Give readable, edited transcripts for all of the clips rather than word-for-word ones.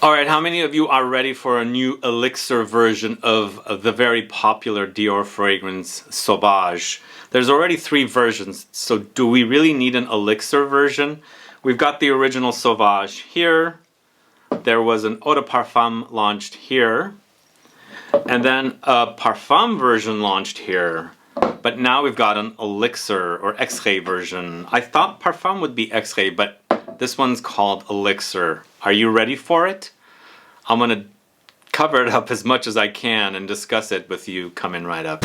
Alright, how many of you are ready for a new Elixir version of the very popular Dior fragrance Sauvage? There's already 3 versions, so do we really need an Elixir version? We've got the original Sauvage here, there was an Eau de Parfum launched here, and then a Parfum version launched here. But now we've got an Elixir or Extrait version. I thought Parfum would be Extrait, but this one's called Elixir. Are you ready for it? I'm going to cover it up as much as I can and discuss it with you coming right up.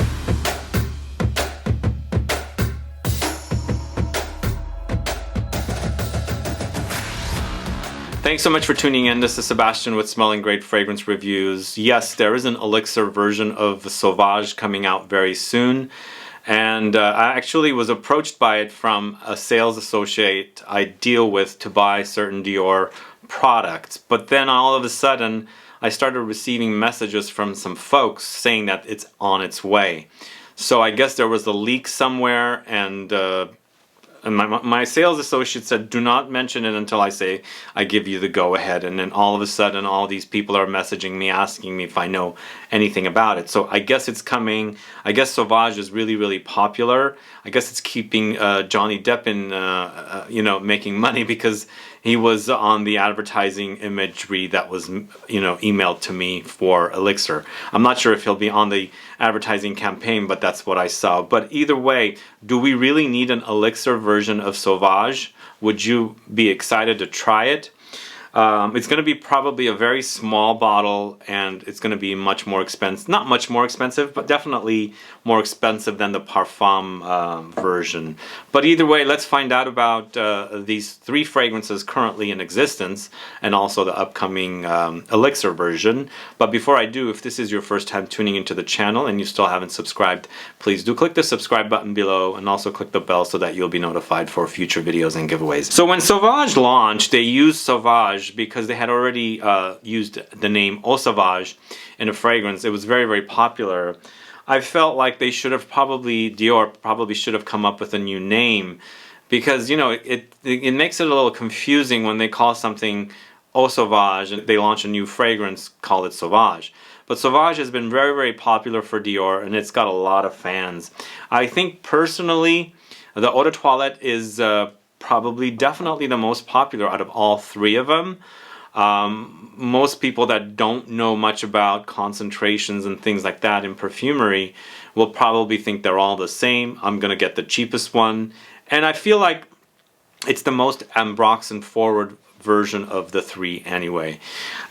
Thanks so much for tuning in. This is Sebastian with Smelling Great Fragrance Reviews. Yes, there is an Elixir version of the Sauvage coming out very soon. And I actually was approached by it from a sales associate I deal with to buy certain Dior products. But then all of a sudden, I started receiving messages from some folks saying that it's on its way. So I guess there was a leak somewhere, and my sales associate said, do not mention it until I say I give you the go-ahead. And then all of a sudden, all these people are messaging me, asking me if I know anything about it. So I guess it's coming. I guess Sauvage is really, really popular. I guess it's keeping Johnny Depp in, making money, because he was on the advertising imagery that was, emailed to me for Elixir. I'm not sure if he'll be on the advertising campaign, but that's what I saw. But either way, do we really need an Elixir version of Sauvage? Would you be excited to try it? It's going to be probably a very small bottle, and it's going to be much more expensive. Not much more expensive, but definitely more expensive than the Parfum version. But either way, let's find out about these 3 fragrances currently in existence, and also the upcoming Elixir version. But before I do, if this is your first time tuning into the channel and you still haven't subscribed, please do click the subscribe button below, and also click the bell so that you'll be notified for future videos and giveaways. So when Sauvage launched, they used Sauvage because they had already used the name Eau Sauvage in a fragrance. It was very, very popular. I felt like they should have Dior probably should have come up with a new name, because it makes it a little confusing when they call something Eau Sauvage and they launch a new fragrance, call it Sauvage. But Sauvage has been very, very popular for Dior, and it's got a lot of fans. I think personally, the Eau de Toilette is definitely the most popular out of all 3 of them. Most people that don't know much about concentrations and things like that in perfumery will probably think they're all the same. I'm gonna get the cheapest one, and I feel like it's the most ambroxan forward version of the 3 anyway.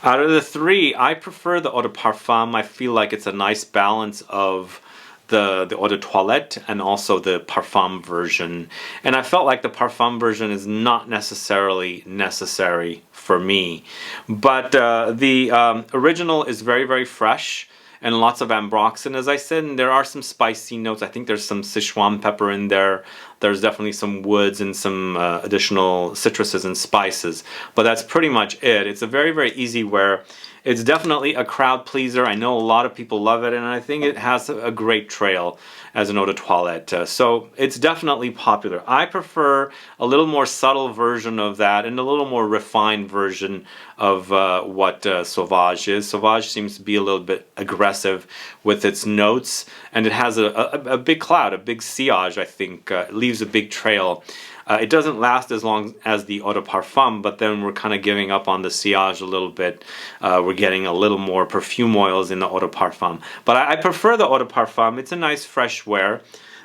Out of the 3, I prefer the Eau de Parfum. I feel like it's a nice balance of the Eau de Toilette and also the Parfum version. And I felt like the Parfum version is not necessarily necessary for me. But the original is very, very fresh and lots of ambroxan, as I said, and there are some spicy notes. I think there's some Sichuan pepper in there. There's definitely some woods and some additional citruses and spices. But that's pretty much it. It's a very, very easy wear. It's definitely a crowd pleaser. I know a lot of people love it, and I think it has a great trail as an Eau de Toilette. So it's definitely popular. I prefer a little more subtle version of that and a little more refined version of what Sauvage is. Sauvage seems to be a little bit aggressive with its notes, and it has a big cloud, a big sillage, I think. It leaves a big trail. It doesn't last as long as the Eau de Parfum, but then we're kind of giving up on the sillage a little bit. We're getting a little more perfume oils in the Eau de Parfum. But I prefer the Eau de Parfum. It's a nice fresh wear.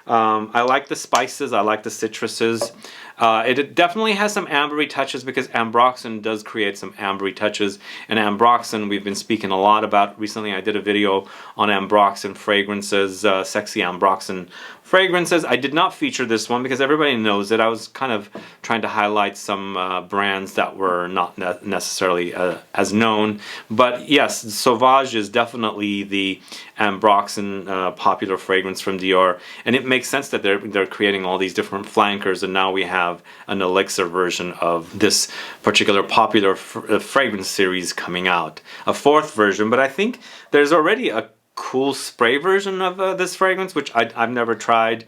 I like the spices, I like the citruses. It definitely has some ambery touches, because ambroxan does create some ambery touches. And ambroxan we've been speaking a lot about recently. I did a video on ambroxan fragrances, sexy ambroxan fragrances. I did not feature this one because everybody knows it. I was kind of trying to highlight some brands that were not necessarily as known. But yes, Sauvage is definitely the ambroxan popular fragrance from Dior, and it makes sense that they're creating all these different flankers, and now we have an Elixir version of this particular popular fragrance series coming out. A 4th version, but I think there's already cool spray version of this fragrance, which I've never tried.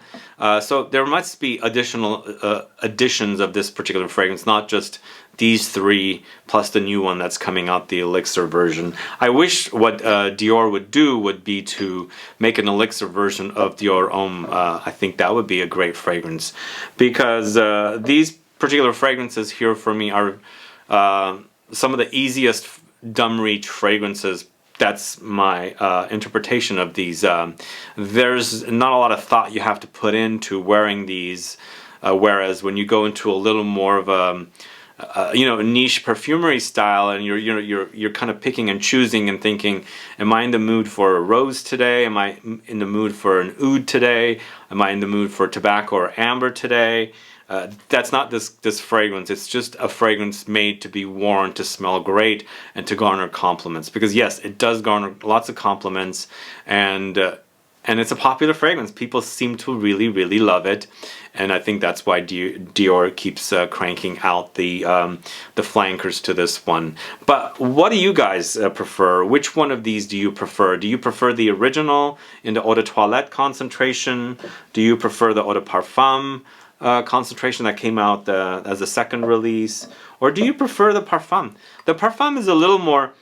So there must be additional additions of this particular fragrance, not just these three plus the new one that's coming out, the Elixir version. I wish what Dior would do would be to make an Elixir version of Dior Homme. I think that would be a great fragrance, because these particular fragrances here for me are some of the easiest dumb reach fragrances. That's my interpretation of these. There's not a lot of thought you have to put into wearing these, whereas when you go into a little more of a a niche perfumery style, and you're kind of picking and choosing and thinking, am I in the mood for a rose today? Am I in the mood for an oud today? Am I in the mood for tobacco or amber today? That's not this fragrance. It's just a fragrance made to be worn to smell great and to garner compliments. Because yes, it does garner lots of compliments, and it's a popular fragrance. People seem to really love it, and I think that's why Dior keeps cranking out the flankers to this one. But what do you guys prefer? Which one of these do you prefer? Do you prefer the original in the Eau de Toilette concentration? Do you prefer the Eau de Parfum concentration that came out as a second release? Or do you prefer the Parfum? The Parfum is a little more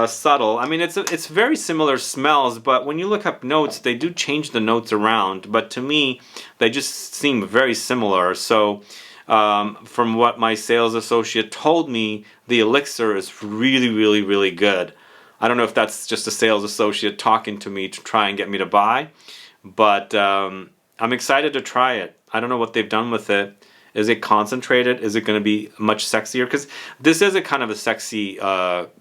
subtle. I mean, it's very similar smells, but when you look up notes, they do change the notes around. But to me, they just seem very similar. So from what my sales associate told me, the Elixir is really good. I don't know if that's just a sales associate talking to me to try and get me to buy, but I'm excited to try it. I don't know what they've done with it. Is it concentrated? Is it going to be much sexier? Because this is a kind of a sexy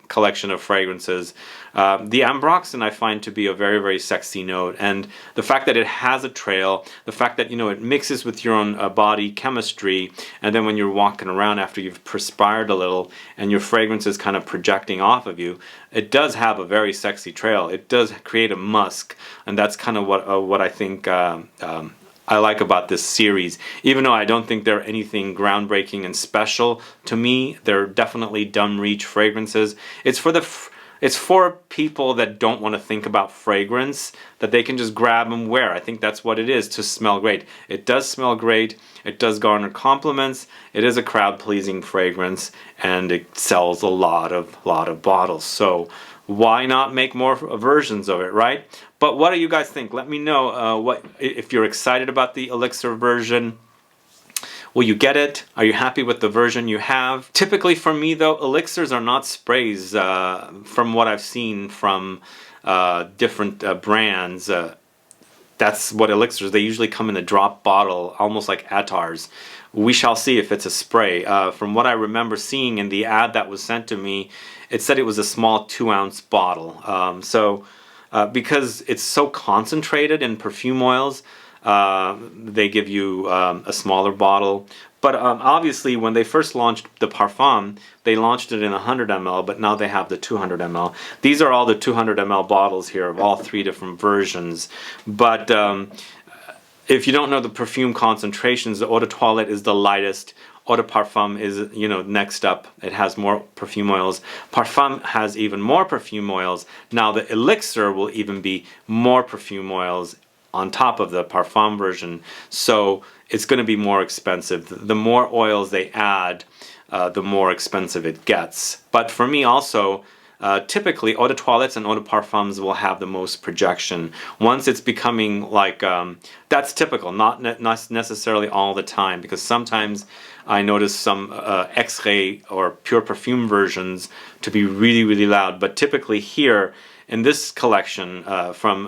collection of fragrances. The Ambroxan I find to be a very sexy note, and the fact that it has a trail, the fact that it mixes with your own body chemistry, and then when you're walking around after you've perspired a little and your fragrance is kind of projecting off of you, it does have a very sexy trail. It does create a musk, and that's kind of what I think I like about this series. Even though I don't think they're anything groundbreaking and special to me, they're definitely dumb reach fragrances. It's for people that don't want to think about fragrance, that they can just grab and wear. I think that's what it is, to smell great. It does smell great. It does garner compliments. It is a crowd-pleasing fragrance, and it sells a lot of bottles. So why not make more versions of it, right? But what do you guys think? Let me know if you're excited about the Elixir version. Will you get it? Are you happy with the version you have? Typically for me though, elixirs are not sprays from what I've seen from different brands. That's what elixirs, they usually come in a drop bottle, almost like Attars. We shall see if it's a spray. From what I remember seeing in the ad that was sent to me, it said it was a small 2-ounce bottle. Because it's so concentrated in perfume oils, they give you a smaller bottle. But obviously when they first launched the Parfum, they launched it in 100 ml, but now they have the 200 ml. These are all the 200 ml bottles here of all three different versions. But if you don't know the perfume concentrations, the Eau de Toilette is the lightest. Eau de Parfum is, next up. It has more perfume oils. Parfum has even more perfume oils. Now the Elixir will even be more perfume oils on top of the Parfum version. So it's going to be more expensive. The more oils they add, the more expensive it gets. But for me also, typically Eau de Toilettes and Eau de Parfums will have the most projection. Once it's becoming like, that's typical, not necessarily all the time, because sometimes I notice some X-ray or pure perfume versions to be really loud. But typically here in this collection, from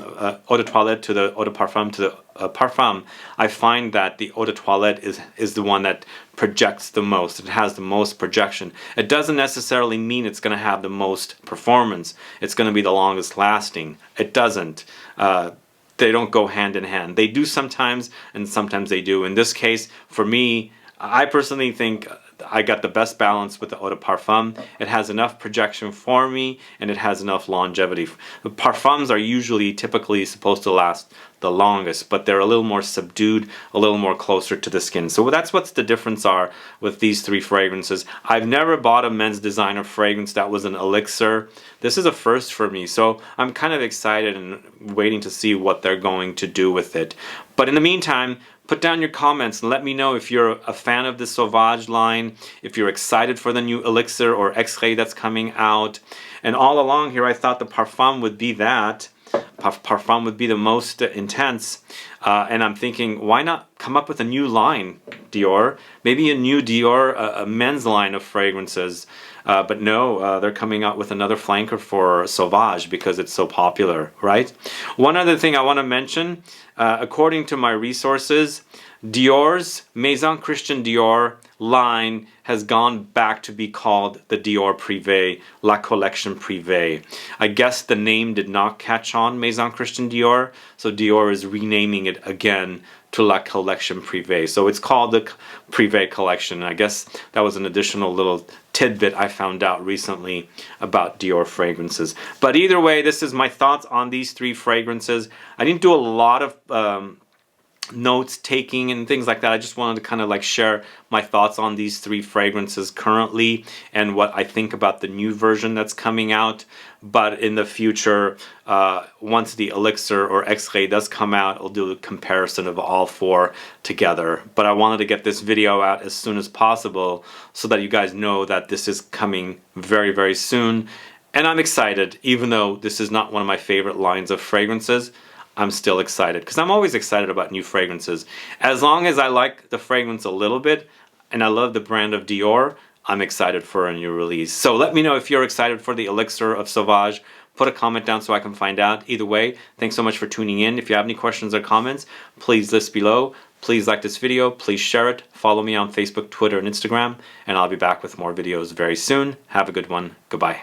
Eau de Toilette to the Eau de Parfum to the Parfum, I find that the Eau de Toilette is the one that projects the most. It has the most projection. It doesn't necessarily mean it's going to have the most performance. It's going to be the longest lasting. It doesn't. They don't go hand in hand. They do sometimes, and sometimes they do. In this case, for me, I personally think I got the best balance with the eau de parfum. It has enough projection for me, and it has enough longevity. The parfums are usually typically supposed to last the longest, but they're a little more subdued, a little more closer to the skin. So that's what the difference are with these three fragrances. I've never bought a men's designer fragrance that was an elixir. This is a first for me, so I'm kind of excited and waiting to see what they're going to do with it. But in the meantime, put down your comments and let me know if you're a fan of the Sauvage line, if you're excited for the new elixir or Extrait that's coming out. And all along here, I thought the Parfum would be that. Parfum would be the most intense, and I'm thinking, why not come up with a new line, Dior? Maybe a new Dior, a men's line of fragrances. But no, they're coming out with another flanker for Sauvage because it's so popular, right? One other thing I want to mention, according to my resources, Dior's Maison Christian Dior line has gone back to be called the Dior Privé, La Collection Privée. I guess the name did not catch on, Maison Christian Dior, so Dior is renaming it again to La Collection Privée. So it's called the Privé Collection. I guess that was an additional little tidbit I found out recently about Dior fragrances. But either way, this is my thoughts on these three fragrances. I didn't do a lot of notes taking and things like that. I just wanted to kind of like share my thoughts on these three fragrances currently and what I think about the new version that's coming out. But in the future, once the elixir or Extrait does come out, I'll do a comparison of all four together. But I wanted to get this video out as soon as possible so that you guys know that this is coming very, very soon. And I'm excited, even though this is not one of my favorite lines of fragrances. I'm still excited because I'm always excited about new fragrances. As long as I like the fragrance a little bit and I love the brand of Dior, I'm excited for a new release. So let me know if you're excited for the elixir of Sauvage. Put a comment down so I can find out. Either way, thanks so much for tuning in. If you have any questions or comments, please list below. Please like this video. Please share it. Follow me on Facebook, Twitter, and Instagram. And I'll be back with more videos very soon. Have a good one. Goodbye.